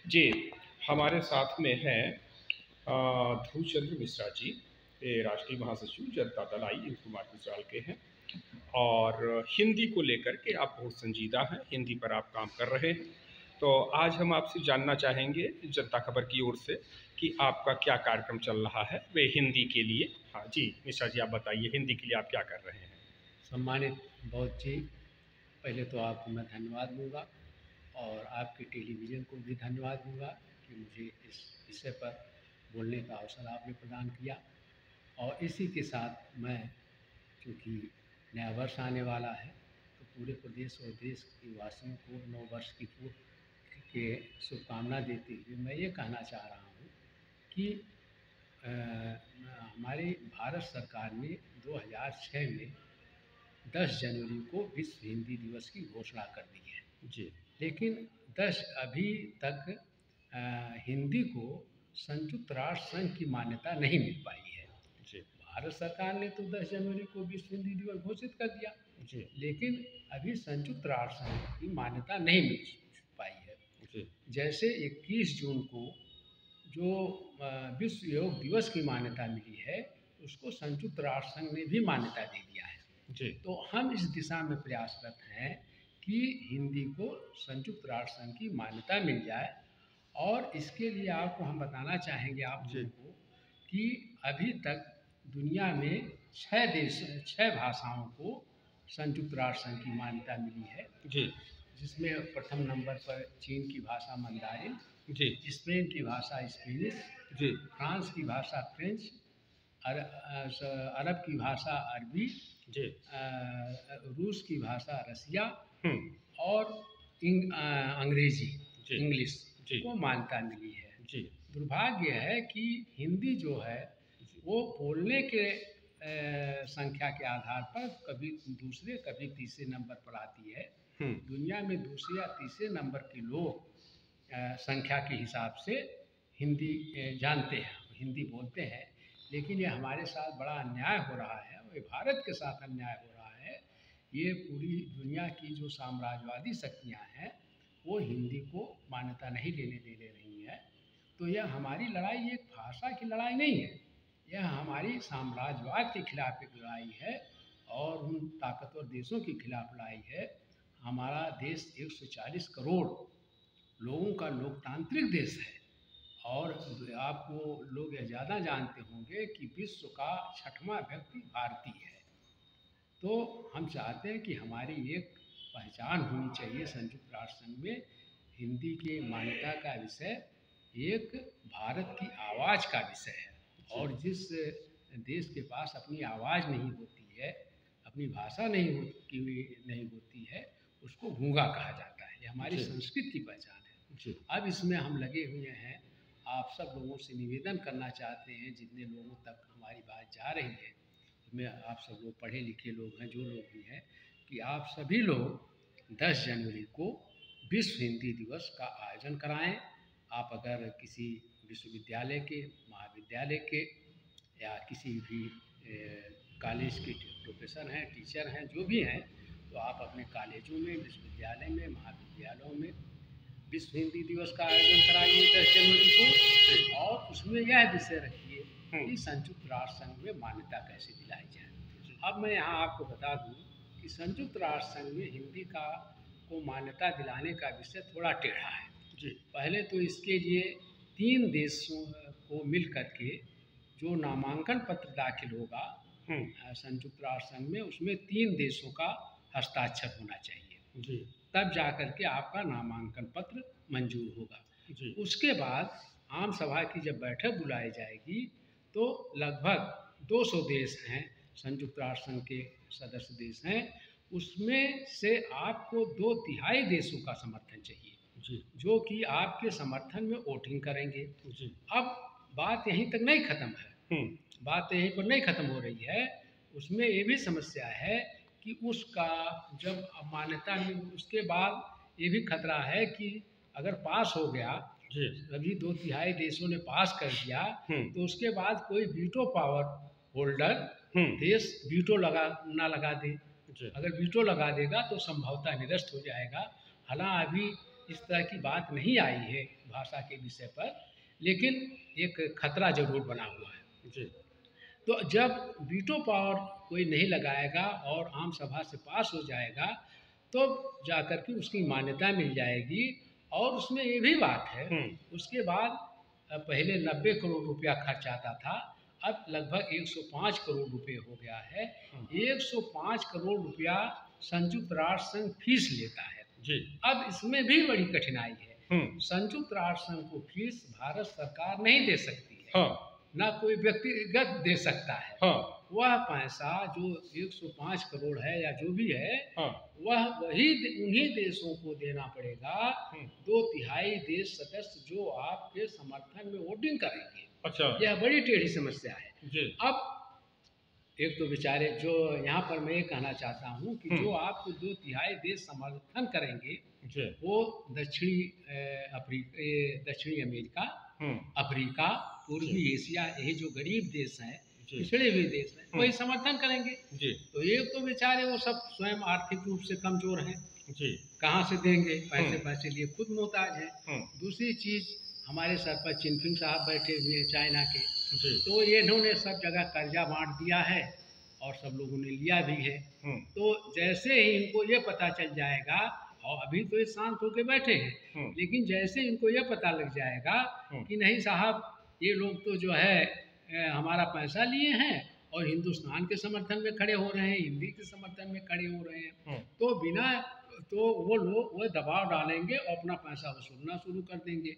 जी, हमारे साथ में हैं ध्रुव चंद्र मिश्रा जी, ये राष्ट्रीय महासचिव जनता दल आई इंदु कुमार गुजराल के हैं। और हिंदी को लेकर के आप बहुत संजीदा हैं, हिंदी पर आप काम कर रहे हैं। तो आज हम आपसे जानना चाहेंगे जनता खबर की ओर से कि आपका क्या कार्यक्रम चल रहा है वे हिंदी के लिए। हाँ जी, मिश्रा जी आप बताइए हिंदी के लिए आप क्या कर रहे हैं? सम्मानित बहुत जी, पहले तो आपको मैं धन्यवाद दूँगा और आपके टेलीविज़न को भी धन्यवाद दूँगा कि मुझे इस विषय पर बोलने का अवसर आपने प्रदान किया। और इसी के साथ मैं, चूँकि नया वर्ष आने वाला है, तो पूरे प्रदेश और देश के वासियों को नव वर्ष की पूर्व के शुभकामना देते हुए मैं ये कहना चाह रहा हूँ कि हमारी भारत सरकार ने 2006 में 10 जनवरी को विश्व हिंदी दिवस की घोषणा कर दी है। जी। लेकिन 10 अभी तक हिंदी को संयुक्त राष्ट्र संघ की मान्यता नहीं मिल पाई है। जी। भारत सरकार ने तो 10 जनवरी को विश्व हिंदी दिवस घोषित कर दिया, जी। लेकिन अभी संयुक्त राष्ट्र संघ की मान्यता नहीं मिल पाई है। जी। जैसे 21 जून को जो विश्व योग दिवस की मान्यता मिली है, उसको संयुक्त राष्ट्र संघ ने भी मान्यता दे दिया है। जी। तो हम इस दिशा में प्रयासरत हैं कि हिंदी को संयुक्त राष्ट्र संघ की मान्यता मिल जाए। और इसके लिए आपको हम बताना चाहेंगे आप जी। लोगों को कि अभी तक दुनिया में 6 भाषाओं को संयुक्त राष्ट्र संघ की मान्यता मिली है। जी। जिसमें प्रथम नंबर पर चीन की भाषा मंदारिन, जी। स्पेन की भाषा स्पेनिश, जी। फ्रांस की भाषा फ्रेंच, अरब की भाषा अरबी, जी। रूस की भाषा रसिया हम्म। और अंग्रेजी जी। इंग्लिश जी। को मान्यता मिली है। जी। दुर्भाग्य है कि हिंदी जो है वो बोलने के संख्या के आधार पर कभी दूसरे कभी तीसरे नंबर पर आती है। दुनिया में दूसरे या तीसरे नंबर के लोग संख्या के हिसाब से हिंदी जानते हैं, हिंदी बोलते हैं। लेकिन ये हमारे साथ बड़ा अन्याय हो रहा है, ये भारत के साथ अन्याय हो रहा है। ये पूरी दुनिया की जो साम्राज्यवादी शक्तियाँ हैं वो हिंदी को मान्यता नहीं लेने दे रही हैं। तो यह हमारी लड़ाई एक भाषा की लड़ाई नहीं है, यह हमारी साम्राज्यवाद के खिलाफ एक लड़ाई है और उन ताकतवर देशों के खिलाफ लड़ाई है। हमारा देश 140 करोड़ लोगों का लोकतांत्रिक देश है और आपको लोग यह ज़्यादा जानते होंगे कि विश्व का 6वां व्यक्ति भारतीय है। तो हम चाहते हैं कि हमारी एक पहचान होनी चाहिए संयुक्त राष्ट्र संघ में। हिंदी की मान्यता का विषय एक भारत की आवाज़ का विषय है और जिस देश के पास अपनी आवाज़ नहीं होती है, अपनी भाषा नहीं होती है, उसको गूंगा कहा जाता है। ये हमारी संस्कृति की पहचान है। अब इसमें हम लगे हुए हैं। आप सब लोगों से निवेदन करना चाहते हैं, जितने लोगों तक हमारी बात जा रही है, मैं आप सब लोग पढ़े लिखे लोग हैं, जो लोग भी हैं, कि आप सभी लोग 10 जनवरी को विश्व हिंदी दिवस का आयोजन कराएं। आप अगर किसी विश्वविद्यालय के, महाविद्यालय के या किसी भी कॉलेज के प्रोफेसर हैं, टीचर हैं, जो भी हैं, तो आप अपने कॉलेजों में, विश्वविद्यालय में, महाविद्यालयों में विश्व हिंदी दिवस का आयोजन कराइए 10 जनवरी को। और उसमें यह विषय रखिए कि संयुक्त राष्ट्र संघ में मान्यता कैसे दिलाई जाए। अब मैं यहाँ आपको बता दूँ कि संयुक्त राष्ट्र संघ में हिंदी को मान्यता दिलाने का विषय थोड़ा टेढ़ा है। पहले तो इसके लिए 3 देशों को मिल करके जो नामांकन पत्र दाखिल होगा संयुक्त राष्ट्र संघ में, उसमें 3 देशों का हस्ताक्षर होना चाहिए। तब जा कर के आपका नामांकन पत्र मंजूर होगा। उसके बाद आम सभा की जब बैठक बुलाई जाएगी तो लगभग 200 देश हैं, संयुक्त राष्ट्र संघ के सदस्य देश हैं, उसमें से आपको 2/3 देशों का समर्थन चाहिए, जो कि आपके समर्थन में वोटिंग करेंगे। अब बात यहीं तक नहीं खत्म है, बात यहीं पर नहीं खत्म हो रही है। उसमें ये भी समस्या है कि उसका जब मान्यता में, उसके बाद ये भी खतरा है कि अगर पास हो गया, अभी 2/3 देशों ने पास कर दिया, तो उसके बाद कोई वीटो पावर होल्डर देश वीटो लगा दे। अगर वीटो लगा देगा तो संभवतः निरस्त हो जाएगा। हालांकि अभी इस तरह की बात नहीं आई है भाषा के विषय पर, लेकिन एक खतरा जरूर बना हुआ है जी। तो जब वीटो पावर कोई नहीं लगाएगा और आम सभा से पास हो जाएगा तो जाकर के उसकी मान्यता मिल जाएगी। और उसमें ये भी बात है, उसके बाद पहले 90 करोड़ रुपया खर्च आता था, अब लगभग 105 करोड़ रुपए हो गया है। 105 करोड़ रुपया संयुक्त राष्ट्र संघ फीस लेता है जी। अब इसमें भी बड़ी कठिनाई है। संयुक्त राष्ट्र संघ को फीस भारत सरकार नहीं दे सकती है, हाँ। ना कोई व्यक्तिगत दे सकता है। हाँ। वह पैसा जो 105 करोड़ है या जो भी है, हाँ। वह उन्हीं देशों को देना पड़ेगा 2/3 देश सदस्य जो आपके समर्थन में वोटिंग करेंगे। अच्छा। यह बड़ी टेढ़ी समस्या है जी। अब एक तो बेचारे जो यहाँ पर मैं ये कहना चाहता हूँ कि जो आपको 2/3 देश समर्थन करेंगे वो दक्षिणी अमेरिका, अफ्रीका, पूर्वी एशिया, ये जो गरीब देश हैं, पिछड़े हुए देश हैं, वही समर्थन करेंगे जी। तो एक तो बेचारे वो सब स्वयं आर्थिक रूप से कमजोर हैं जी, कहाँ से देंगे पैसे लिए खुद मोहताज हैं। दूसरी चीज हमारे सर पर चिनफिंग साहब बैठे हुए हैं चाइना के जी। तो ये इन्होंने सब जगह कर्जा बांट दिया है और सब लोगों ने लिया भी है। तो जैसे ही इनको ये पता चल जाएगा, और अभी तो ये शांत होके बैठे हैं, लेकिन जैसे इनको ये पता लग जाएगा कि नहीं साहब ये लोग तो जो है हमारा पैसा लिए हैं और हिंदुस्तान के समर्थन में खड़े हो रहे हैं, हिंदी के समर्थन में खड़े हो रहे हैं, तो बिना तो वो लोग वो दबाव डालेंगे और अपना पैसा वसूलना शुरू कर देंगे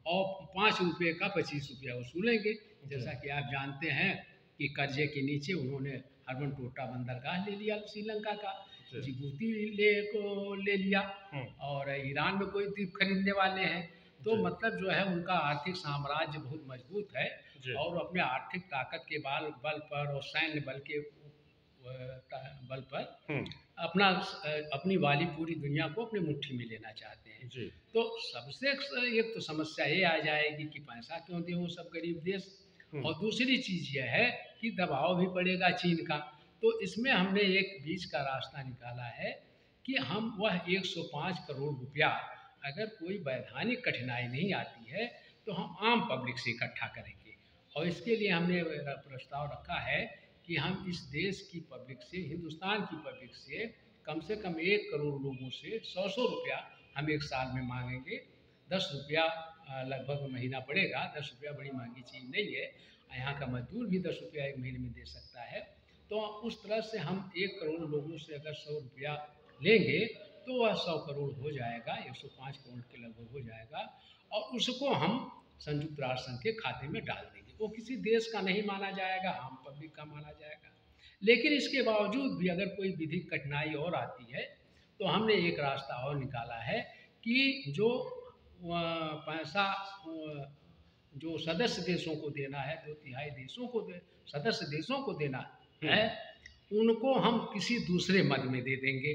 और 5 रुपये का 25 रुपया वसूलेंगे। जैसा कि आप जानते हैं कि कर्जे के नीचे उन्होंने हरबन टोटा बंदरगाह ले लिया श्रीलंका का, जिबूती ले लिया और ईरान में कोई द्वीप खरीदने वाले हैं। तो मतलब जो है उनका आर्थिक साम्राज्य बहुत मजबूत है और अपने आर्थिक ताकत के बल पर और सैन्य बल के बल पर अपनी वाली पूरी दुनिया को अपनी मुट्ठी में लेना चाहते हैं जी। तो सबसे एक तो समस्या ये आ जाएगी कि पैसा क्यों दें वो सब गरीब देश, और दूसरी चीज यह है कि दबाव भी पड़ेगा चीन का। तो इसमें हमने एक बीच का रास्ता निकाला है कि हम वह 105 करोड़ रुपया अगर कोई वैधानिक कठिनाई नहीं आती है तो हम आम पब्लिक से इकट्ठा करेंगे, और इसके लिए हमने प्रस्ताव रखा है कि हम इस देश की पब्लिक से, हिंदुस्तान की पब्लिक से कम 1 करोड़ लोगों से 100 रुपया हम एक साल में मांगेंगे। 10 रुपया लगभग महीना पड़ेगा, 10 रुपया बड़ी महंगी चीज़ नहीं है, यहाँ का मजदूर भी 10 रुपया एक महीने में दे सकता है। तो उस तरह से हम 1 करोड़ लोगों से अगर 100 रुपया लेंगे तो वह 100 करोड़ हो जाएगा, 105 करोड़ के लगभग हो जाएगा, और उसको हम संयुक्त राष्ट्र संघ के खाते में डाल देंगे। वो किसी देश का नहीं माना जाएगा, आम पब्लिक का माना जाएगा। लेकिन इसके बावजूद भी अगर कोई विधिक कठिनाई और आती है तो हमने एक रास्ता और निकाला है कि जो पैसा जो सदस्य देशों को देना है, 2/3 देशों को सदस्य देशों को देना है, उनको हम किसी दूसरे मद में दे देंगे।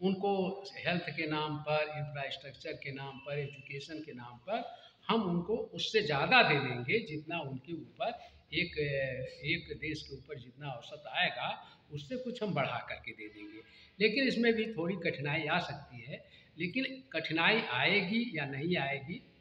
उनको हेल्थ के नाम पर, इंफ्रास्ट्रक्चर के नाम पर, एजुकेशन के नाम पर हम उनको उससे ज़्यादा दे देंगे जितना उनके ऊपर एक देश के ऊपर जितना औसत आएगा उससे कुछ हम बढ़ा करके दे देंगे। लेकिन इसमें भी थोड़ी कठिनाई आ सकती है, लेकिन कठिनाई आएगी या नहीं आएगी